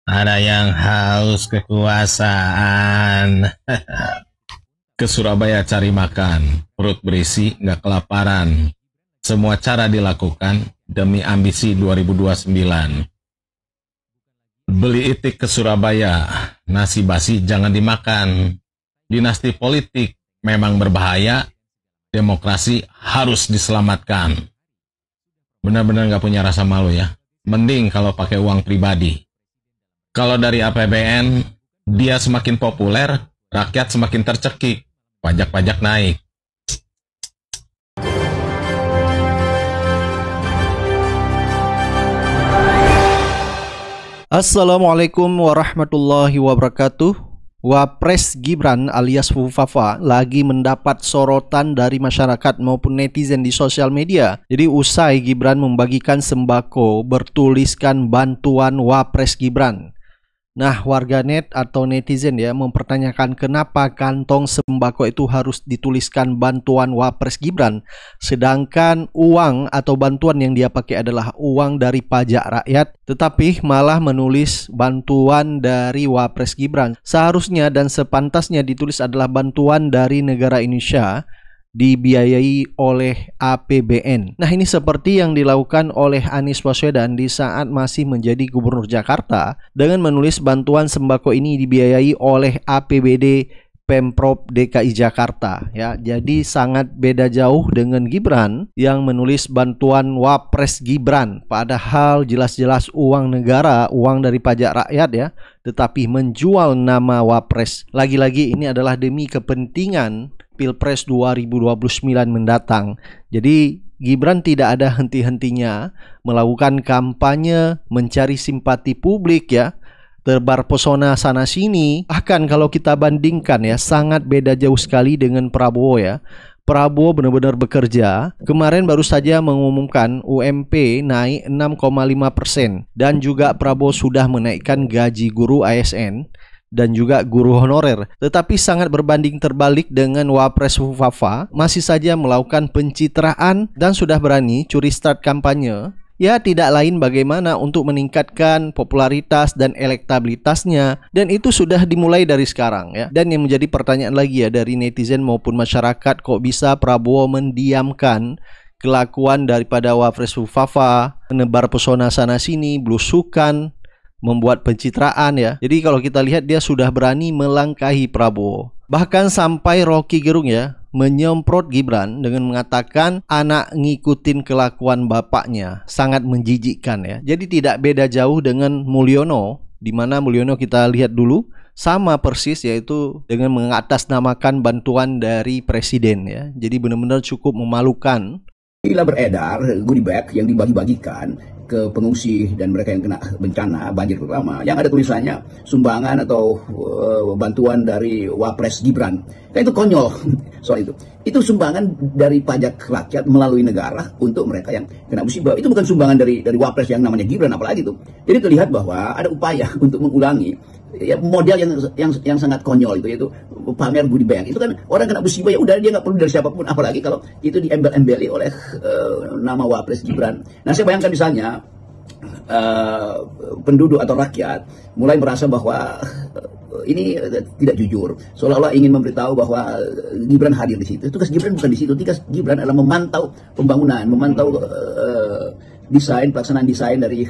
Ada yang haus kekuasaan. Ke Surabaya cari makan, perut berisi, nggak kelaparan. Semua cara dilakukan demi ambisi 2029. Beli itik ke Surabaya, nasi basi jangan dimakan. Dinasti politik memang berbahaya, demokrasi harus diselamatkan. Benar-benar nggak punya rasa malu ya. Mending kalau pakai uang pribadi. Kalau dari APBN, dia semakin populer, rakyat semakin tercekik, pajak-pajak naik. Assalamualaikum warahmatullahi wabarakatuh. Wapres Gibran alias Fufafa lagi mendapat sorotan dari masyarakat maupun netizen di sosial media. Jadi usai Gibran membagikan sembako bertuliskan bantuan Wapres Gibran. Nah, warganet atau netizen ya mempertanyakan kenapa kantong sembako itu harus dituliskan bantuan Wapres Gibran, sedangkan uang atau bantuan yang dia pakai adalah uang dari pajak rakyat, tetapi malah menulis bantuan dari Wapres Gibran. Seharusnya dan sepantasnya ditulis adalah bantuan dari negara Indonesia dibiayai oleh APBN. Nah, ini seperti yang dilakukan oleh Anies Baswedan di saat masih menjadi Gubernur Jakarta dengan menulis bantuan sembako ini dibiayai oleh APBD Pemprov DKI Jakarta ya. Jadi sangat beda jauh dengan Gibran yang menulis bantuan Wapres Gibran, padahal jelas-jelas uang negara, uang dari pajak rakyat ya, tetapi menjual nama Wapres. Lagi-lagi ini adalah demi kepentingan Pilpres 2029 mendatang. Jadi Gibran tidak ada henti-hentinya melakukan kampanye, mencari simpati publik ya, terbar pesona sana sini. Bahkan kalau kita bandingkan ya, sangat beda jauh sekali dengan Prabowo ya. Prabowo benar-benar bekerja. Kemarin baru saja mengumumkan UMP naik 6,5% dan juga Prabowo sudah menaikkan gaji guru ASN dan juga guru honorer. Tetapi sangat berbanding terbalik dengan Wapres Fufafa, masih saja melakukan pencitraan dan sudah berani curi start kampanye. Ya, tidak lain bagaimana untuk meningkatkan popularitas dan elektabilitasnya, dan itu sudah dimulai dari sekarang ya. Dan yang menjadi pertanyaan lagi ya dari netizen maupun masyarakat, kok bisa Prabowo mendiamkan kelakuan daripada Wapres Fufafa, menebar pesona sana sini, blusukan, membuat pencitraan ya. Jadi kalau kita lihat dia sudah berani melangkahi Prabowo. Bahkan sampai Rocky Gerung ya menyemprot Gibran dengan mengatakan anak ngikutin kelakuan bapaknya, sangat menjijikkan ya. Jadi tidak beda jauh dengan Mulyono, di mana Mulyono kita lihat dulu sama persis, yaitu dengan mengatasnamakan bantuan dari presiden ya. Jadi benar-benar cukup memalukan. Bila beredar goodie bag yang dibagi-bagikan ke pengungsi dan mereka yang kena bencana banjir terutama, yang ada tulisannya sumbangan atau bantuan dari Wapres Gibran. Kan itu konyol soal itu. Itu sumbangan dari pajak rakyat melalui negara untuk mereka yang kena musibah. Itu bukan sumbangan dari Wapres yang namanya Gibran apalagi itu. Jadi terlihat bahwa ada upaya untuk mengulangi ya model yang sangat konyol itu, yaitu pamer goodie bag. Itu kan orang kena musibah ya udah, dia nggak perlu dari siapapun, apalagi kalau itu diembel-embeli oleh nama Wapres Gibran. Nah, saya bayangkan misalnya penduduk atau rakyat mulai merasa bahwa ini tidak jujur, seolah-olah ingin memberitahu bahwa Gibran hadir di situ. Tugas Gibran bukan di situ. Tugas Gibran adalah memantau pembangunan, memantau desain, pelaksanaan desain dari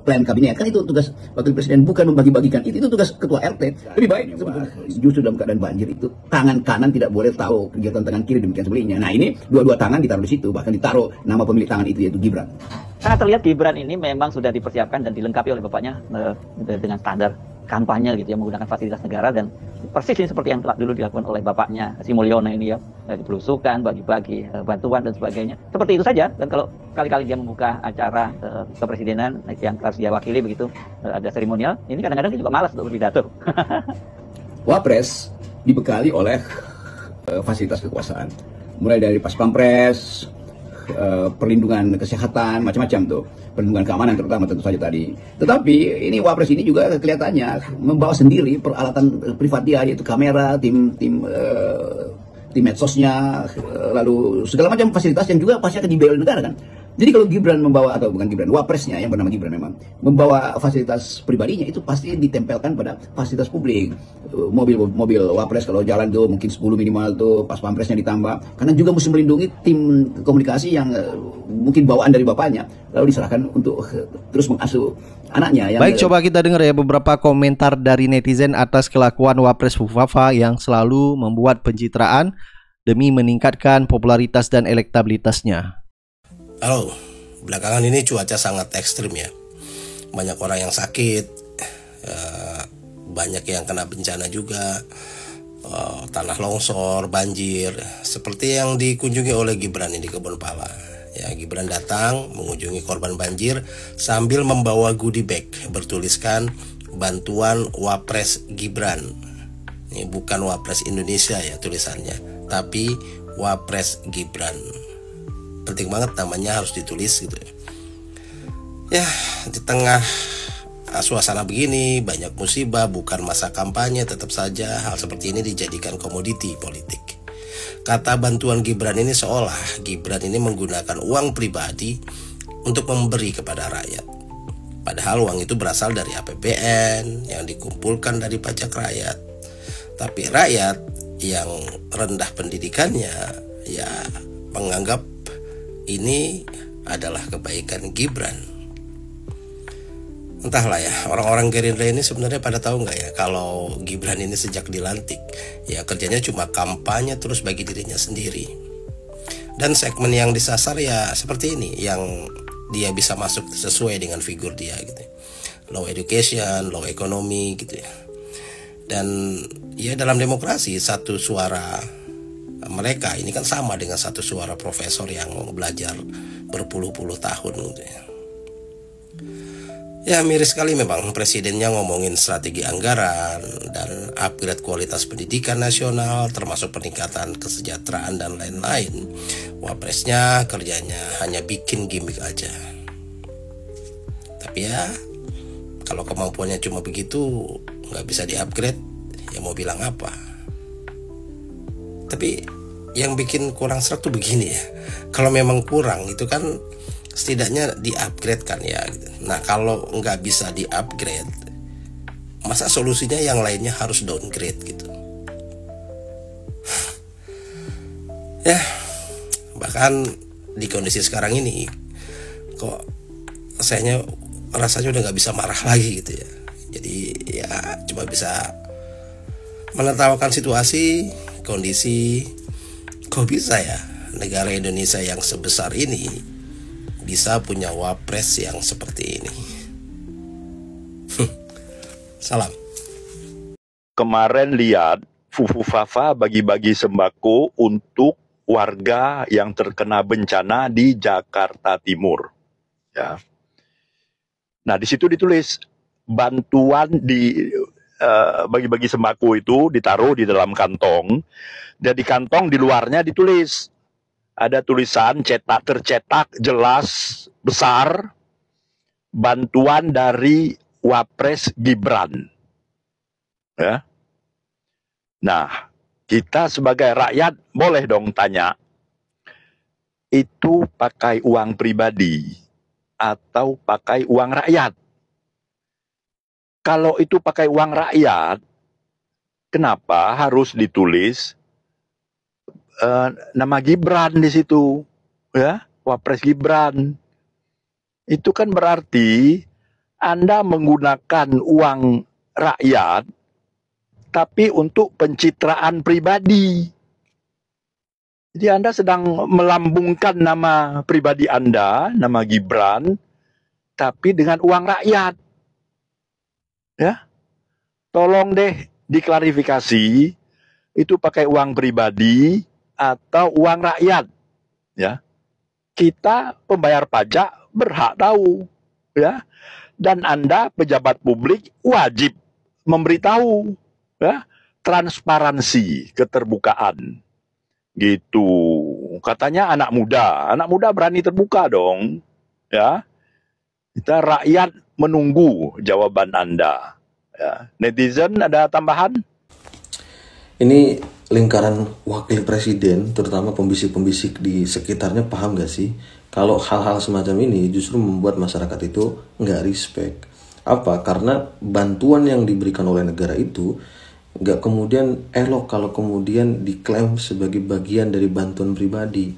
plan kabinet. Kan itu tugas wakil presiden, bukan membagi-bagikan. Itu tugas ketua RT. Lebih baik justru dalam keadaan banjir itu tangan kanan tidak boleh tahu kegiatan tangan kiri, demikian sebagainya. Nah, ini dua-dua tangan ditaruh di situ, bahkan ditaruh nama pemilik tangan itu, yaitu Gibran. Sangat terlihat Gibran ini memang sudah dipersiapkan dan dilengkapi oleh bapaknya dengan standar kampanye gitu ya, menggunakan fasilitas negara, dan persis ini seperti yang telah dulu dilakukan oleh bapaknya si Mulyono ini ya, belusukan, bagi-bagi bantuan dan sebagainya. Seperti itu saja. Dan kalau kali-kali dia membuka acara kepresidenan yang harus dia wakili begitu, ada seremonial, ini kadang-kadang dia juga malas untuk berpidato. Wapres dibekali oleh fasilitas kekuasaan, mulai dari pas pampres, perlindungan kesehatan, macam-macam tuh, perlindungan keamanan terutama tentu saja tadi. Tetapi ini Wapres ini juga kelihatannya membawa sendiri peralatan privat dia, yaitu kamera, tim medsosnya, lalu segala macam fasilitas yang juga pasti akan dibiayai oleh negara kan. Jadi kalau Gibran membawa, atau bukan Gibran, wapresnya yang bernama Gibran memang membawa fasilitas pribadinya, itu pasti ditempelkan pada fasilitas publik. Mobil wapres kalau jalan tuh mungkin 10 minimal tuh, pas pampresnya ditambah, karena juga mesti melindungi tim komunikasi yang mungkin bawaan dari bapaknya, lalu diserahkan untuk terus mengasuh anaknya. Baik, coba kita dengar ya beberapa komentar dari netizen atas kelakuan Wapres Fufafa yang selalu membuat pencitraan demi meningkatkan popularitas dan elektabilitasnya. Halo, belakangan ini cuaca sangat ekstrim ya. Banyak orang yang sakit, banyak yang kena bencana juga, tanah longsor, banjir, seperti yang dikunjungi oleh Gibran ini di Kebonpala. Ya, Gibran datang mengunjungi korban banjir sambil membawa goodie bag bertuliskan bantuan Wapres Gibran. Ini bukan Wapres Indonesia ya tulisannya, tapi Wapres Gibran. Penting banget namanya harus ditulis gitu ya. Ya, di tengah suasana begini, banyak musibah, bukan masa kampanye, tetap saja hal seperti ini dijadikan komoditi politik. Kata bantuan Gibran ini seolah Gibran ini menggunakan uang pribadi untuk memberi kepada rakyat. Padahal uang itu berasal dari APBN yang dikumpulkan dari pajak rakyat. Tapi rakyat yang rendah pendidikannya ya menganggap ini adalah kebaikan Gibran. Entahlah ya, orang-orang Gerindra ini sebenarnya pada tahu nggak ya kalau Gibran ini sejak dilantik ya kerjanya cuma kampanye terus bagi dirinya sendiri. Dan segmen yang disasar ya seperti ini, yang dia bisa masuk sesuai dengan figur dia gitu. Low education, low economy gitu ya. Dan ya dalam demokrasi satu suara mereka ini kan sama dengan satu suara profesor yang belajar berpuluh-puluh tahun gitu ya. Ya miris sekali memang presidennya ngomongin strategi anggaran dan upgrade kualitas pendidikan nasional termasuk peningkatan kesejahteraan dan lain-lain. Wapresnya kerjanya hanya bikin gimmick aja. Tapi ya kalau kemampuannya cuma begitu nggak bisa di-upgrade, ya mau bilang apa? Tapi yang bikin kurang serak tuh begini ya. Kalau memang kurang itu kan setidaknya di-upgrade kan ya gitu. Nah kalau nggak bisa di-upgrade, masa solusinya yang lainnya harus downgrade gitu. Ya bahkan di kondisi sekarang ini kok rasanya udah nggak bisa marah lagi gitu ya. Jadi ya cuma bisa menertawakan situasi, kondisi. Kok bisa ya negara Indonesia yang sebesar ini bisa punya wapres yang seperti ini? Salam. Kemarin lihat Fufafa bagi-bagi sembako untuk warga yang terkena bencana di Jakarta Timur. Ya. Nah di situ ditulis bantuan di bagi-bagi sembako itu ditaruh di dalam kantong, dan di kantong di luarnya ditulis, ada tulisan tercetak jelas besar, bantuan dari Wapres Gibran. Ya. Nah, kita sebagai rakyat boleh dong tanya, itu pakai uang pribadi atau pakai uang rakyat? Kalau itu pakai uang rakyat, kenapa harus ditulis nama Gibran di situ? Ya, Wapres Gibran. Itu kan berarti Anda menggunakan uang rakyat, tapi untuk pencitraan pribadi. Jadi Anda sedang melambungkan nama pribadi Anda, nama Gibran, tapi dengan uang rakyat. Ya, tolong deh diklarifikasi, itu pakai uang pribadi atau uang rakyat. Ya, kita pembayar pajak berhak tahu, ya, dan Anda pejabat publik wajib memberitahu, ya, transparansi, keterbukaan, gitu. Katanya anak muda berani terbuka dong, ya. Kita rakyat menunggu jawaban Anda. Ya. Netizen ada tambahan? Ini lingkaran wakil presiden, terutama pembisik-pembisik di sekitarnya, paham gak sih kalau hal-hal semacam ini justru membuat masyarakat itu nggak respect. Apa? Karena bantuan yang diberikan oleh negara itu nggak kemudian elok kalau kemudian diklaim sebagai bagian dari bantuan pribadi.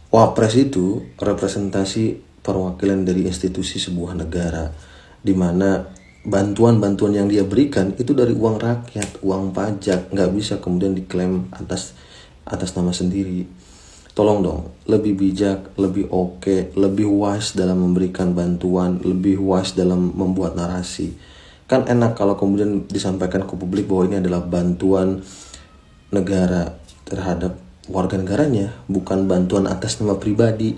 Wapres itu representasi perwakilan dari institusi sebuah negara, di mana bantuan-bantuan yang dia berikan itu dari uang rakyat, uang pajak, nggak bisa kemudian diklaim atas nama sendiri. Tolong dong, lebih bijak, lebih oke, lebih wise dalam memberikan bantuan, lebih wise dalam membuat narasi. Kan enak kalau kemudian disampaikan ke publik bahwa ini adalah bantuan negara terhadap warga negaranya, bukan bantuan atas nama pribadi.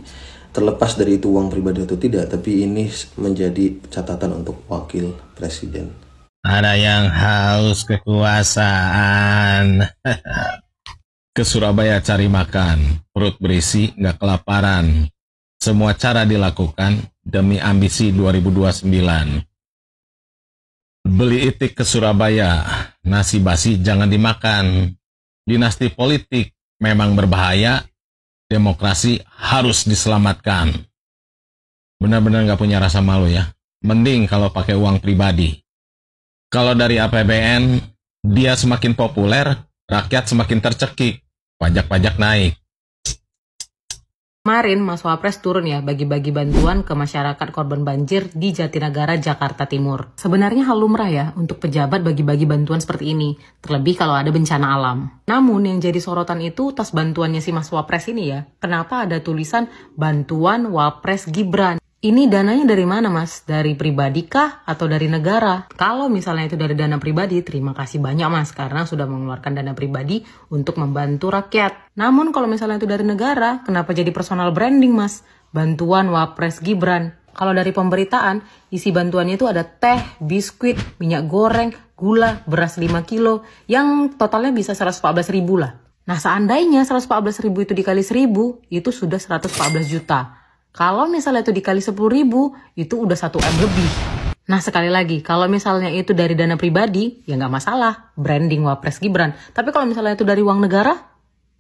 Terlepas dari itu uang pribadi atau tidak, tapi ini menjadi catatan untuk wakil presiden. Ada yang haus kekuasaan. Ke Surabaya cari makan, perut berisi, nggak kelaparan. Semua cara dilakukan demi ambisi 2029. Beli itik ke Surabaya, nasi basi jangan dimakan. Dinasti politik memang berbahaya, demokrasi harus diselamatkan. Benar-benar nggak punya rasa malu ya. Mending kalau pakai uang pribadi. Kalau dari APBN, dia semakin populer, rakyat semakin tercekik. Pajak-pajak naik. Kemarin Mas Wapres turun ya bagi-bagi bantuan ke masyarakat korban banjir di Jatinegara, Jakarta Timur. Sebenarnya hal lumrah ya untuk pejabat bagi-bagi bantuan seperti ini, terlebih kalau ada bencana alam. Namun yang jadi sorotan itu tas bantuannya si Mas Wapres ini ya. Kenapa ada tulisan bantuan Wapres Gibran? Ini dananya dari mana Mas? Dari pribadi kah atau dari negara? Kalau misalnya itu dari dana pribadi, terima kasih banyak Mas karena sudah mengeluarkan dana pribadi untuk membantu rakyat. Namun kalau misalnya itu dari negara, kenapa jadi personal branding Mas? Bantuan Wapres Gibran. Kalau dari pemberitaan, isi bantuannya itu ada teh, biskuit, minyak goreng, gula, beras 5 kilo, yang totalnya bisa 114.000 lah. Nah seandainya 114.000 itu dikali 1.000, itu sudah 114 juta. Kalau misalnya itu dikali 10.000, itu udah 1 M lebih. Nah sekali lagi, kalau misalnya itu dari dana pribadi, ya nggak masalah, branding Wapres Gibran. Tapi kalau misalnya itu dari uang negara,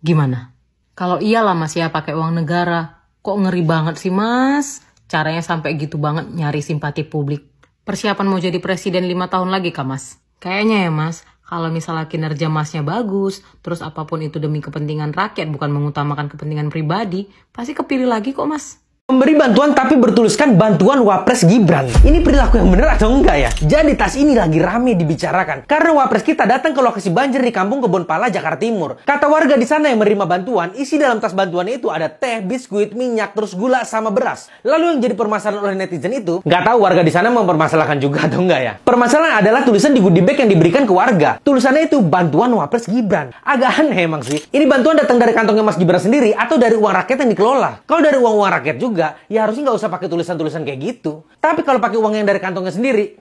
gimana? Kalau iyalah Mas ya pakai uang negara, kok ngeri banget sih Mas? Caranya sampai gitu banget nyari simpati publik. Persiapan mau jadi presiden 5 tahun lagi kah Mas? Kayaknya ya Mas, kalau misalnya kinerja Masnya bagus, terus apapun itu demi kepentingan rakyat, bukan mengutamakan kepentingan pribadi, pasti kepilih lagi kok Mas. Memberi bantuan tapi bertuliskan bantuan Wapres Gibran. Ini perilaku yang benar atau enggak ya? Jadi tas ini lagi rame dibicarakan karena Wapres kita datang ke lokasi banjir di Kampung Kebonpala, Jakarta Timur. Kata warga di sana yang menerima bantuan, isi dalam tas bantuannya itu ada teh, biskuit, minyak, terus gula sama beras. Lalu yang jadi permasalahan oleh netizen itu, nggak tahu warga di sana mempermasalahkan juga atau enggak ya? Permasalahan adalah tulisan di goodie bag yang diberikan ke warga. Tulisannya itu bantuan Wapres Gibran. Agak aneh emang sih. Ini bantuan datang dari kantongnya Mas Gibran sendiri atau dari uang rakyat yang dikelola? Kalau dari uang rakyat juga, ya harusnya nggak usah pakai tulisan-tulisan kayak gitu. Tapi kalau pakai uang yang dari kantongnya sendiri,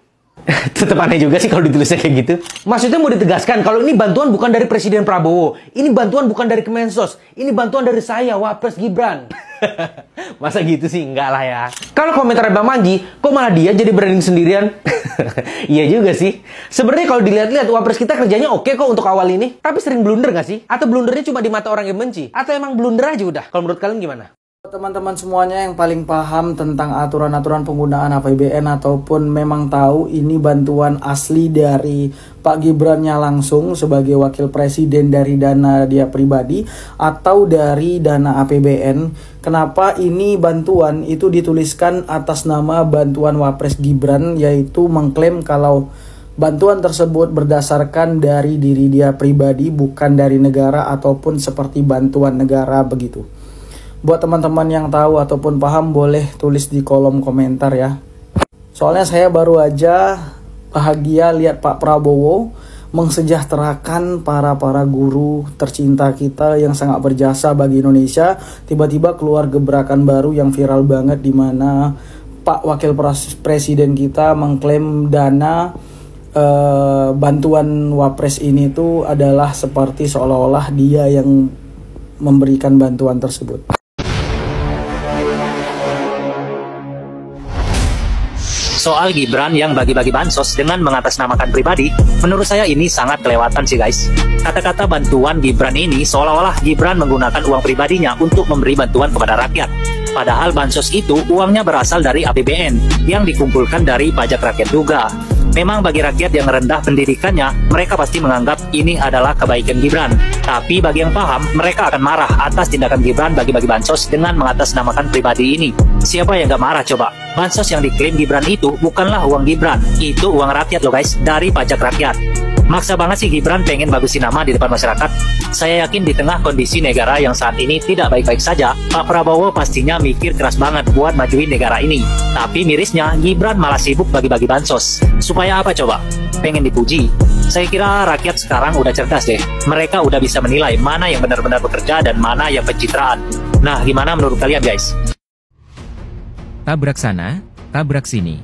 tetap aneh juga sih kalau ditulisnya kayak gitu. Maksudnya mau ditegaskan kalau ini bantuan bukan dari Presiden Prabowo, ini bantuan bukan dari Kemensos, ini bantuan dari saya, Wapres Gibran. Masa gitu sih? Enggak lah ya. Kalau komentar Bang Manji, kok malah dia jadi branding sendirian? Iya juga sih. Sebenarnya kalau dilihat-lihat Wapres kita kerjanya oke kok untuk awal ini. Tapi sering blunder nggak sih? Atau blundernya cuma di mata orang yang benci? Atau emang blunder aja udah? Kalau menurut kalian gimana? Teman-teman semuanya yang paling paham tentang aturan-aturan penggunaan APBN ataupun memang tahu ini bantuan asli dari Pak Gibrannya langsung sebagai wakil presiden dari dana dia pribadi atau dari dana APBN. Kenapa ini bantuan itu dituliskan atas nama bantuan Wapres Gibran, yaitu mengklaim kalau bantuan tersebut berdasarkan dari diri dia pribadi, bukan dari negara ataupun seperti bantuan negara begitu. Buat teman-teman yang tahu ataupun paham boleh tulis di kolom komentar ya. Soalnya saya baru aja bahagia lihat Pak Prabowo mensejahterakan para guru tercinta kita yang sangat berjasa bagi Indonesia. Tiba-tiba keluar gebrakan baru yang viral banget di mana Pak Wakil Presiden kita mengklaim dana bantuan Wapres ini tuh adalah seperti seolah-olah dia yang memberikan bantuan tersebut. Soal Gibran yang bagi-bagi bansos dengan mengatasnamakan pribadi, menurut saya ini sangat kelewatan sih guys. Kata-kata bantuan Gibran ini seolah-olah Gibran menggunakan uang pribadinya untuk memberi bantuan kepada rakyat. Padahal bansos itu uangnya berasal dari APBN yang dikumpulkan dari pajak rakyat juga. Memang bagi rakyat yang rendah pendidikannya, mereka pasti menganggap ini adalah kebaikan Gibran. Tapi bagi yang paham, mereka akan marah atas tindakan Gibran bagi-bagi bansos dengan mengatasnamakan pribadi ini. Siapa yang gak marah coba? Bansos yang diklaim Gibran itu bukanlah uang Gibran, itu uang rakyat loh guys, dari pajak rakyat. Maksa banget sih Gibran pengen bagusin nama di depan masyarakat. Saya yakin di tengah kondisi negara yang saat ini tidak baik-baik saja, Pak Prabowo pastinya mikir keras banget buat majuin negara ini. Tapi mirisnya, Gibran malah sibuk bagi-bagi bansos. Supaya apa coba? Pengen dipuji? Saya kira rakyat sekarang udah cerdas deh. Mereka udah bisa menilai mana yang benar-benar bekerja dan mana yang pencitraan. Nah, gimana menurut kalian guys? Tabrak sana, tabrak sini.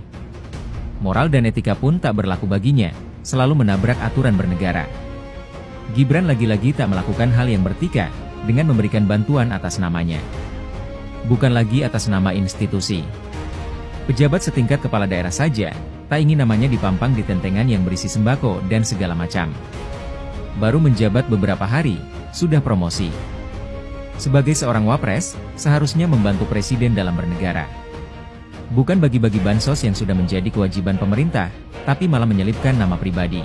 Moral dan etika pun tak berlaku baginya, selalu menabrak aturan bernegara. Gibran lagi-lagi tak melakukan hal yang bertika dengan memberikan bantuan atas namanya. Bukan lagi atas nama institusi. Pejabat setingkat kepala daerah saja, tak ingin namanya dipampang di tentengan yang berisi sembako dan segala macam. Baru menjabat beberapa hari, sudah promosi. Sebagai seorang wapres, seharusnya membantu presiden dalam bernegara. Bukan bagi-bagi bansos yang sudah menjadi kewajiban pemerintah, tapi malah menyelipkan nama pribadi.